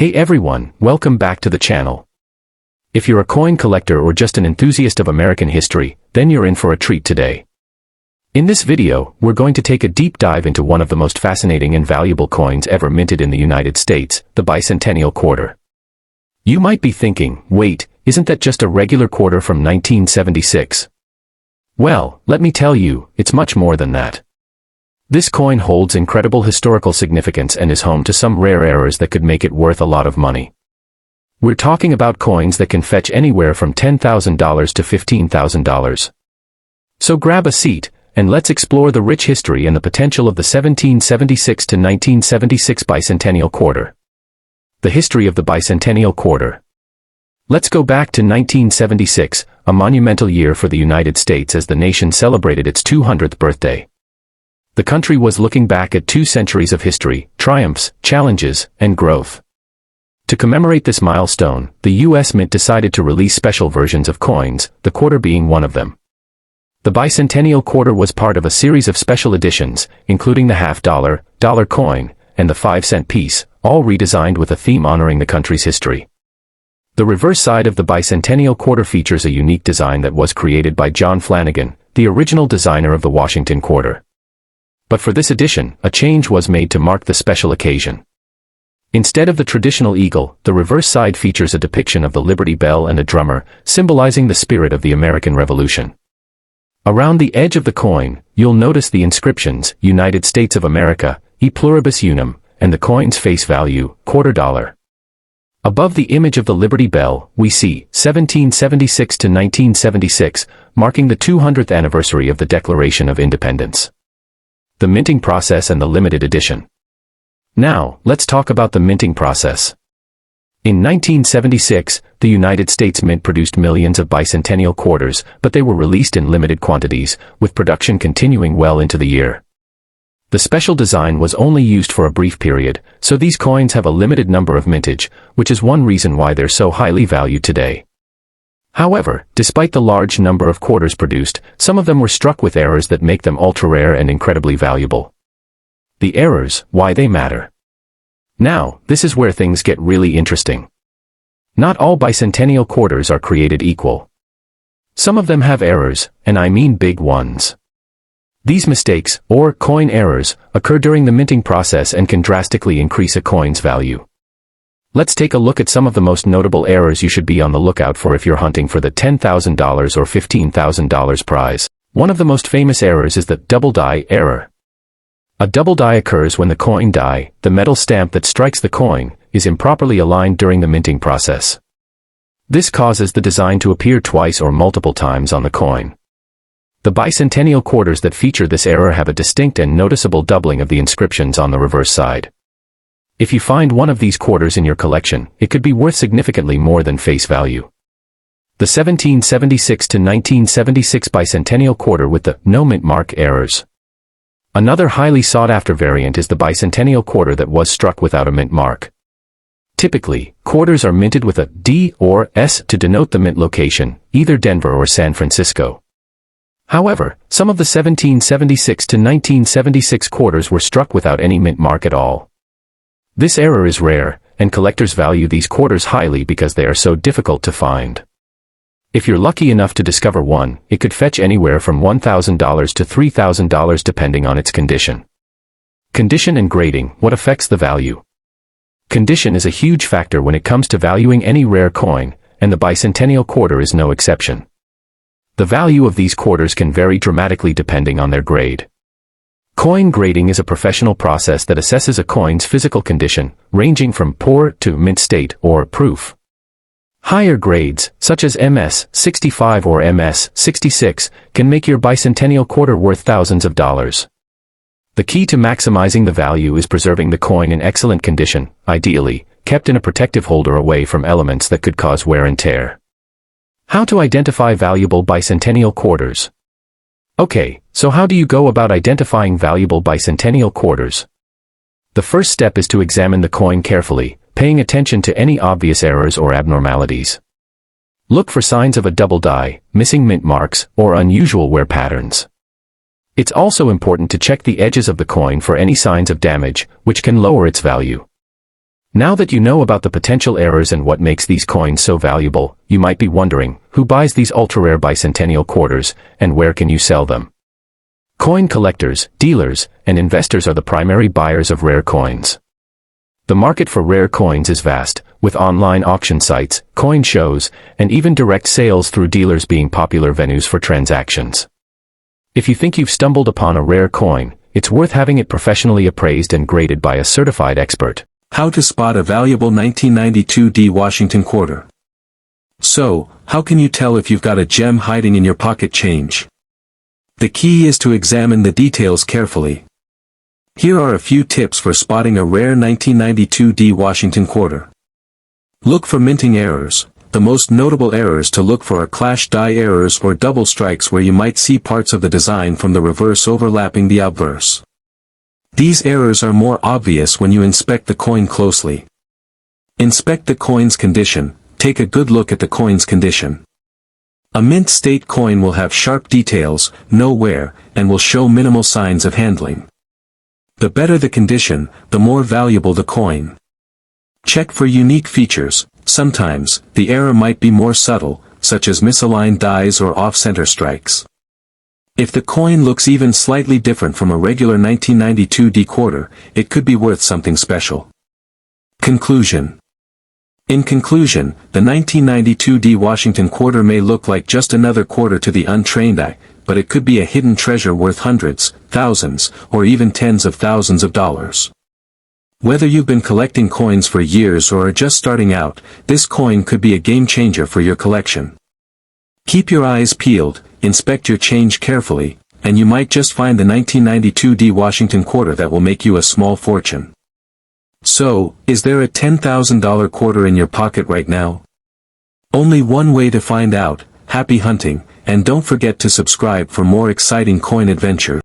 Hey everyone, welcome back to the channel. If you're a coin collector or just an enthusiast of American history, then you're in for a treat today. In this video, we're going to take a deep dive into one of the most fascinating and valuable coins ever minted in the United States, the Bicentennial Quarter. You might be thinking, wait, isn't that just a regular quarter from 1976? Well, let me tell you, it's much more than that. This coin holds incredible historical significance and is home to some rare errors that could make it worth a lot of money. We're talking about coins that can fetch anywhere from $10,000 to $15,000. So grab a seat, and let's explore the rich history and the potential of the 1776 to 1976 Bicentennial Quarter. The history of the Bicentennial Quarter. Let's go back to 1976, a monumental year for the United States as the nation celebrated its 200th birthday. The country was looking back at 2 centuries of history, triumphs, challenges, and growth. To commemorate this milestone, the U.S. Mint decided to release special versions of coins, the quarter being one of them. The Bicentennial Quarter was part of a series of special editions, including the half-dollar, dollar coin, and the 5-cent piece, all redesigned with a theme honoring the country's history. The reverse side of the Bicentennial Quarter features a unique design that was created by John Flanagan, the original designer of the Washington Quarter. But for this edition, a change was made to mark the special occasion. Instead of the traditional eagle, the reverse side features a depiction of the Liberty Bell and a drummer, symbolizing the spirit of the American Revolution. Around the edge of the coin, you'll notice the inscriptions, United States of America, E Pluribus Unum, and the coin's face value, $quarter. Above the image of the Liberty Bell, we see 1776 to 1976, marking the 200th anniversary of the Declaration of Independence. The minting process and the limited edition. Now, let's talk about the minting process. In 1976, the United States Mint produced millions of Bicentennial Quarters, but they were released in limited quantities, with production continuing well into the year. The special design was only used for a brief period, so these coins have a limited number of mintage, which is one reason why they're so highly valued today. However, despite the large number of quarters produced, some of them were struck with errors that make them ultra-rare and incredibly valuable. The errors, why they matter. Now, this is where things get really interesting. Not all Bicentennial Quarters are created equal. Some of them have errors, and I mean big ones. These mistakes, or coin errors, occur during the minting process and can drastically increase a coin's value. Let's take a look at some of the most notable errors you should be on the lookout for if you're hunting for the $10,000 or $15,000 prize. One of the most famous errors is the double die error. A double die occurs when the coin die, the metal stamp that strikes the coin, is improperly aligned during the minting process. This causes the design to appear twice or multiple times on the coin. The Bicentennial Quarters that feature this error have a distinct and noticeable doubling of the inscriptions on the reverse side. If you find one of these quarters in your collection, it could be worth significantly more than face value. The 1776 to 1976 Bicentennial Quarter with the no mint mark errors. Another highly sought-after variant is the Bicentennial Quarter that was struck without a mint mark. Typically, quarters are minted with a D or S to denote the mint location, either Denver or San Francisco. However, some of the 1776 to 1976 quarters were struck without any mint mark at all. This error is rare, and collectors value these quarters highly because they are so difficult to find. If you're lucky enough to discover one, it could fetch anywhere from $1,000 to $3,000 depending on its condition. Condition and grading, what affects the value? Condition is a huge factor when it comes to valuing any rare coin, and the Bicentennial Quarter is no exception. The value of these quarters can vary dramatically depending on their grade. Coin grading is a professional process that assesses a coin's physical condition, ranging from poor to mint state or proof. Higher grades, such as MS 65 or MS 66, can make your Bicentennial Quarter worth thousands of dollars. The key to maximizing the value is preserving the coin in excellent condition, ideally, kept in a protective holder away from elements that could cause wear and tear. How to identify valuable Bicentennial Quarters? Okay, so how do you go about identifying valuable Bicentennial Quarters? The first step is to examine the coin carefully, paying attention to any obvious errors or abnormalities. Look for signs of a double die, missing mint marks, or unusual wear patterns. It's also important to check the edges of the coin for any signs of damage, which can lower its value. Now that you know about the potential errors and what makes these coins so valuable, you might be wondering, who buys these ultra-rare bicentennial quarters, and where can you sell them? Coin collectors, dealers, and investors are the primary buyers of rare coins. The market for rare coins is vast, with online auction sites, coin shows, and even direct sales through dealers being popular venues for transactions. If you think you've stumbled upon a rare coin, it's worth having it professionally appraised and graded by a certified expert. How to spot a valuable 1992 D Washington Quarter. So, how can you tell if you've got a gem hiding in your pocket change? The key is to examine the details carefully. Here are a few tips for spotting a rare 1992 D Washington Quarter. Look for minting errors. The most notable errors to look for are clash die errors or double strikes where you might see parts of the design from the reverse overlapping the obverse. These errors are more obvious when you inspect the coin closely. Inspect the coin's condition. Take a good look at the coin's condition. A mint state coin will have sharp details, no wear, and will show minimal signs of handling. The better the condition, the more valuable the coin. Check for unique features. Sometimes, the error might be more subtle, such as misaligned dies or off-center strikes. If the coin looks even slightly different from a regular 1992 D quarter, it could be worth something special. Conclusion. In conclusion, the 1992 D Washington Quarter may look like just another quarter to the untrained eye, but it could be a hidden treasure worth hundreds, thousands, or even tens of thousands of dollars. Whether you've been collecting coins for years or are just starting out, this coin could be a game changer for your collection. Keep your eyes peeled, inspect your change carefully, and you might just find the 1992 D Washington Quarter that will make you a small fortune. So, is there a $10,000 quarter in your pocket right now? Only one way to find out. Happy hunting, and don't forget to subscribe for more exciting coin adventures.